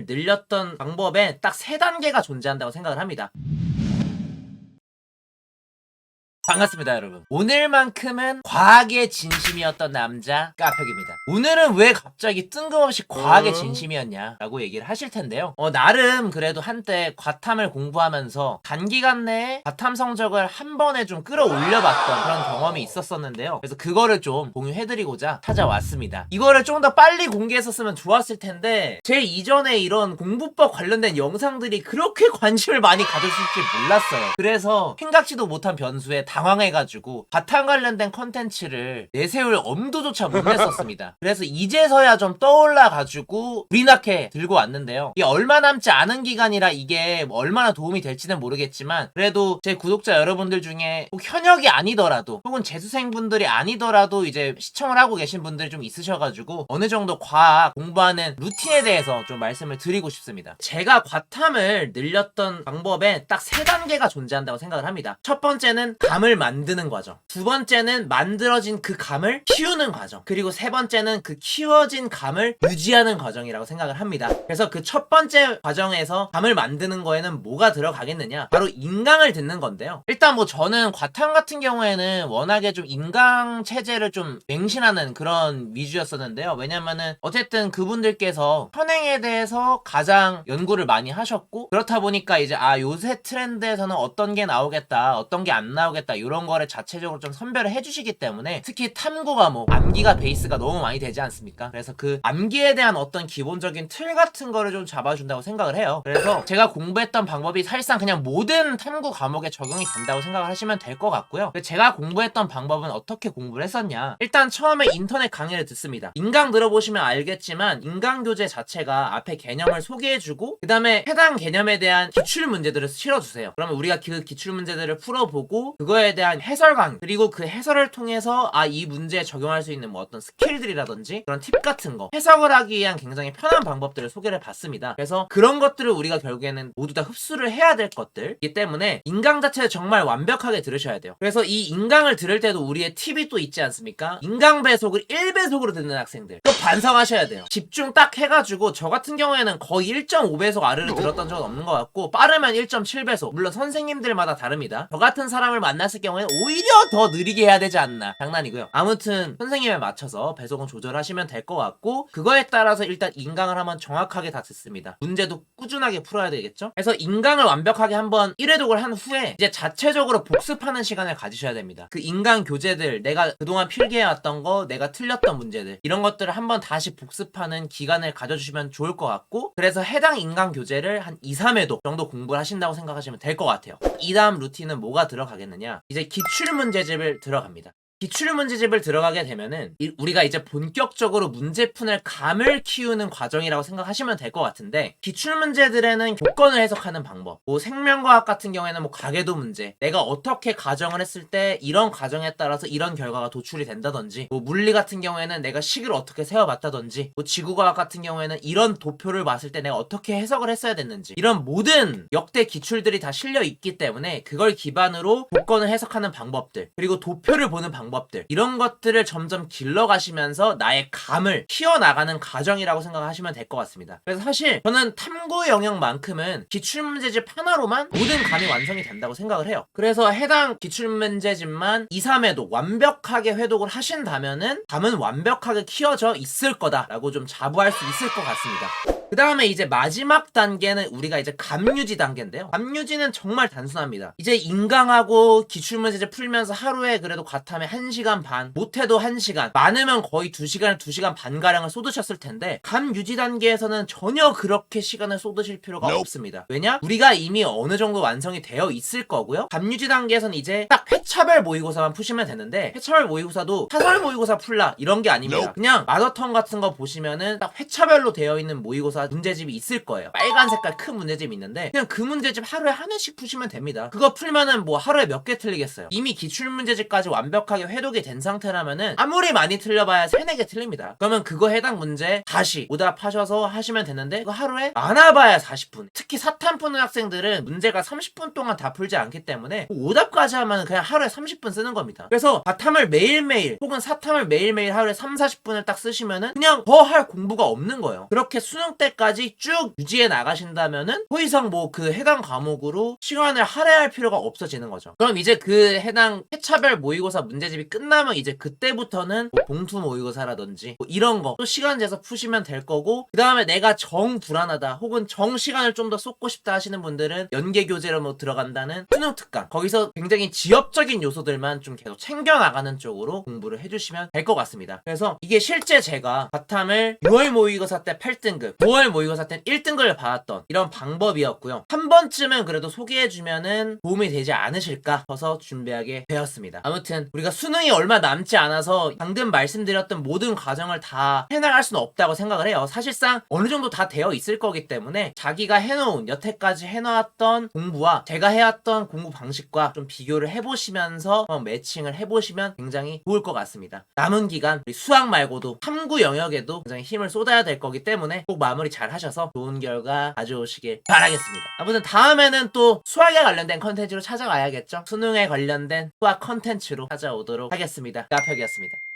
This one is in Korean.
늘렸던 방법에 딱 3단계가 존재한다고 생각을 합니다. 반갑습니다 여러분. 오늘만큼은 과학의 진심이었던 남자 까펙입니다. 오늘은 왜 갑자기 뜬금없이 과학의 진심이었냐 라고 얘기를 하실 텐데요. 나름 그래도 한때 과탐을 공부하면서 단기간 내에 과탐 성적을 한 번에 좀 끌어올려봤던 그런 경험이 있었었는데요. 그래서 그거를 좀 공유해드리고자 찾아왔습니다. 이거를 좀 더 빨리 공개했었으면 좋았을 텐데 제 이전에 이런 공부법 관련된 영상들이 그렇게 관심을 많이 가졌을지 몰랐어요. 그래서 생각지도 못한 변수에 당황해가지고 과탐 관련된 컨텐츠를 내세울 엄두조차 못 냈었습니다. 그래서 이제서야 좀 떠올라가지고 브리나케 들고 왔는데요. 이게 얼마 남지 않은 기간이라 이게 뭐 얼마나 도움이 될지는 모르겠지만 그래도 제 구독자 여러분들 중에 꼭 현역이 아니더라도 혹은 재수생분들이 아니더라도 이제 시청을 하고 계신 분들이 좀 있으셔가지고 어느 정도 과학 공부하는 루틴에 대해서 좀 말씀을 드리고 싶습니다. 제가 과탐을 늘렸던 방법에 딱 3단계가 존재한다고 생각을 합니다. 첫 번째는 감을 만드는 과정, 두 번째는 만들어진 그 감을 키우는 과정, 그리고 세 번째는 그 키워진 감을 유지하는 과정이라고 생각을 합니다. 그래서 그 첫 번째 과정에서 감을 만드는 거에는 뭐가 들어가겠느냐, 바로 인강을 듣는 건데요. 일단 뭐 저는 과탐 같은 경우에는 워낙에 좀 인강 체제를 좀 맹신하는 그런 위주였었는데요. 왜냐면은 어쨌든 그분들께서 현행에 대해서 가장 연구를 많이 하셨고, 그렇다 보니까 이제 요새 트렌드에서는 어떤 게 나오겠다, 어떤 게 안 나오겠다, 이런 거를 자체적으로 좀 선별을 해주시기 때문에 특히 탐구 과목, 암기가 베이스가 너무 많이 되지 않습니까? 그래서 그 암기에 대한 어떤 기본적인 틀 같은 거를 좀 잡아준다고 생각을 해요. 그래서 제가 공부했던 방법이 사실상 그냥 모든 탐구 과목에 적용이 된다고 생각을 하시면 될 것 같고요. 제가 공부했던 방법은 어떻게 공부를 했었냐, 일단 처음에 인터넷 강의를 듣습니다. 인강 들어보시면 알겠지만 인강 교재 자체가 앞에 개념을 소개해주고 그 다음에 해당 개념에 대한 기출 문제들을 실어주세요. 그러면 우리가 그 기출 문제들을 풀어보고 그거에 대한 해설 강의, 그리고 그 해설을 통해서 이 문제에 적용할 수 있는 뭐 어떤 스킬들이라든지 그런 팁 같은 거, 해석을 하기 위한 굉장히 편한 방법들을 소개를 받습니다. 그래서 그런 것들을 우리가 결국에는 모두 다 흡수를 해야 될 것들이기 때문에 인강 자체를 정말 완벽하게 들으셔야 돼요. 그래서 이 인강을 들을 때도 우리의 팁이 또 있지 않습니까? 인강 배속을 1배속으로 듣는 학생들, 또 반성하셔야 돼요. 집중 딱 해가지고, 저 같은 경우에는 거의 1.5배속 아래를 들었던 적은 없는 것 같고, 빠르면 1.7배속, 물론 선생님들마다 다릅니다. 저 같은 사람을 만났을 경우에는 오히려 더 느리게 해야 되지 않나, 장난이고요. 아무튼 선생님에 맞춰서 배속은 조절하시면 될 것 같고, 그거에 따라서 일단 인강을 한번 정확하게 다 듣습니다. 문제도 꾸준하게 풀어야 되겠죠? 그래서 인강을 완벽하게 한번 1회독을 한 후에 이제 자체적으로 복습하는 시간을 가지셔야 됩니다. 그 인강 교재들, 내가 그동안 필기해왔던 거, 내가 틀렸던 문제들, 이런 것들을 한번 다시 복습하는 기간을 가져주시면 좋을 것 같고, 그래서 해당 인강 교재를 한 2, 3회독 정도 공부를 하신다고 생각하시면 될 것 같아요. 이 다음 루틴은 뭐가 들어가겠느냐, 이제 기출문제집을 들어갑니다. 기출문제집을 들어가게 되면은 우리가 이제 본격적으로 문제푸는 감을 키우는 과정이라고 생각하시면 될 것 같은데, 기출문제들에는 교권을 해석하는 방법, 뭐 생명과학 같은 경우에는 뭐 가계도 문제, 내가 어떻게 가정을 했을 때 이런 가정에 따라서 이런 결과가 도출이 된다든지, 뭐 물리 같은 경우에는 내가 식을 어떻게 세워봤다든지, 뭐 지구과학 같은 경우에는 이런 도표를 봤을 때 내가 어떻게 해석을 했어야 됐는지, 이런 모든 역대 기출들이 다 실려 있기 때문에 그걸 기반으로 교권을 해석하는 방법들, 그리고 도표를 보는 방법들, 이런 것들을 점점 길러가시면서 나의 감을 키워나가는 과정이라고 생각하시면 될 것 같습니다. 그래서 사실 저는 탐구 영역만큼은 기출문제집 하나로만 모든 감이 완성이 된다고 생각을 해요. 그래서 해당 기출문제집만 2, 3회독 완벽하게 회독을 하신다면은 감은 완벽하게 키워져 있을 거다라고 좀 자부할 수 있을 것 같습니다. 그 다음에 이제 마지막 단계는 우리가 이제 감유지 단계인데요. 감유지는 정말 단순합니다. 이제 인강하고 기출문제집 풀면서 하루에 그래도 과탐에 1시간 반, 못해도 1시간, 많으면 거의 2시간, 2시간 반가량을 쏟으셨을 텐데, 감유지 단계에서는 전혀 그렇게 시간을 쏟으실 필요가 없습니다. 왜냐? 우리가 이미 어느 정도 완성이 되어 있을 거고요. 감유지 단계에서는 이제 딱 회차별 모의고사만 푸시면 되는데, 회차별 모의고사도 사설 모의고사 풀라 이런 게 아닙니다. 그냥 마더턴 같은 거 보시면은 딱 회차별로 되어 있는 모의고사 문제집이 있을 거예요. 빨간 색깔 큰 문제집이 있는데 그냥 그 문제집 하루에 한 회씩 푸시면 됩니다. 그거 풀면은 뭐 하루에 몇 개 틀리겠어요. 이미 기출문제집까지 완벽하게 회독이 된 상태라면은 아무리 많이 틀려봐야 3, 4개 틀립니다. 그러면 그거 해당 문제 다시 오답하셔서 하시면 되는데, 그거 하루에 많아봐야 40분. 특히 사탐 푸는 학생들은 문제가 30분 동안 다 풀지 않기 때문에 오답까지 하면 그냥 하루에 30분 쓰는 겁니다. 그래서 과탐을 매일매일 혹은 사탐을 매일매일 하루에 3, 40분을 딱 쓰시면은 그냥 더 할 공부가 없는 거예요. 그렇게 수능 때 때까지 쭉 유지해 나가신다면은 더 이상 뭐 그 해당 과목으로 시간을 할애할 필요가 없어지는 거죠. 그럼 이제 그 해당 회차별 모의고사 문제집이 끝나면 이제 그때부터는 뭐 봉투 모의고사라든지 뭐 이런 거 또 시간 재서 푸시면 될 거고, 그 다음에 내가 정 불안하다 혹은 정 시간을 좀 더 쏟고 싶다 하시는 분들은 연계 교재로 뭐 들어간다는 수능 특강, 거기서 굉장히 지엽적인 요소들만 좀 계속 챙겨 나가는 쪽으로 공부를 해주시면 될 것 같습니다. 그래서 이게 실제 제가 바탐을 6월 모의고사 때 8등급, 9월 모의고사 때 1등급을 받았던 이런 방법이었고요. 한 번쯤은 그래도 소개해주면은 도움이 되지 않으실까 싶어서 준비하게 되었습니다. 아무튼 우리가 수능이 얼마 남지 않아서 방금 말씀드렸던 모든 과정을 다 해나갈 수는 없다고 생각을 해요. 사실상 어느 정도 다 되어 있을 거기 때문에 자기가 해놓은, 여태까지 해놓았던 공부와 제가 해왔던 공부 방식과 좀 비교를 해보시면서 매칭을 해보시면 굉장히 좋을 것 같습니다. 남은 기간 우리 수학 말고도 탐구 영역에도 굉장히 힘을 쏟아야 될 거기 때문에 꼭 마무리 잘 하셔서 좋은 결과 가져오시길 바라겠습니다. 아무튼 다음에는 또 수학에 관련된 컨텐츠로 찾아가야겠죠. 수능에 관련된 수학 컨텐츠로 찾아오도록 하겠습니다. 까표기였습니다.